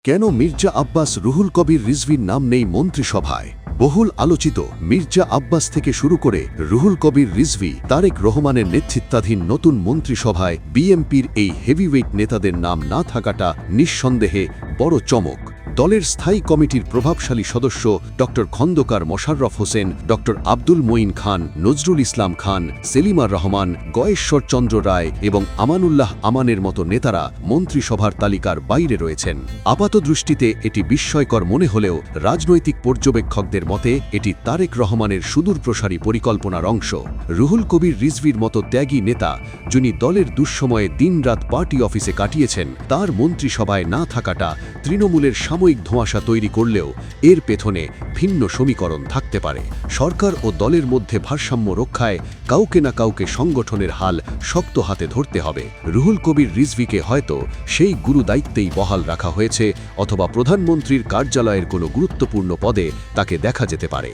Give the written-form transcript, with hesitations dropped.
কেন মির্জা আব্বাস রুহুল কবির রিজভির নাম নেই মন্ত্রিসভায়? বহুল আলোচিত মির্জা আব্বাস থেকে শুরু করে রুহুল কবির রিজভি, তারেক রহমানের নেতৃত্বাধীন নতুন মন্ত্রিসভায় বিএনপির এই হেভিওয়েট নেতাদের নাম না থাকাটা নিঃসন্দেহে বড় চমক। দলের স্থায়ী কমিটির প্রভাবশালী সদস্য ড খন্দকার মোশাররফ হোসেন, ড আব্দুল মঈন খান, নজরুল ইসলাম খান, সেলিমার রহমান, গয়েশ্বর চন্দ্র রায় এবং আমানুল্লাহ আমানের মতো নেতারা মন্ত্রিসভার তালিকার বাইরে রয়েছেন। আপাতদৃষ্টিতে এটি বিস্ময়কর মনে হলেও রাজনৈতিক পর্যবেক্ষকদের মতে এটি তারেক রহমানের সুদূরপ্রসারী পরিকল্পনার অংশ। রুহুল কবির রিজভির মতো ত্যাগী নেতা, যিনি দলের দুঃসময়ে দিনরাত পার্টি অফিসে কাটিয়েছেন, তার মন্ত্রিসভায় না থাকাটা তৃণমূলের সাময়িক ধোঁয়াশা তৈরি করলেও এর পেছনে ভিন্ন সমীকরণ থাকতে পারে। সরকার ও দলের মধ্যে ভারসাম্য রক্ষায় কাউকে না কাউকে সংগঠনের হাল শক্ত হাতে ধরতে হবে। রুহুল কবির রিজভিকে হয়তো সেই গুরু দায়িত্বেই বহাল রাখা হয়েছে, অথবা প্রধানমন্ত্রীর কার্যালয়ের কোনো গুরুত্বপূর্ণ পদে তাকে দেখা যেতে পারে।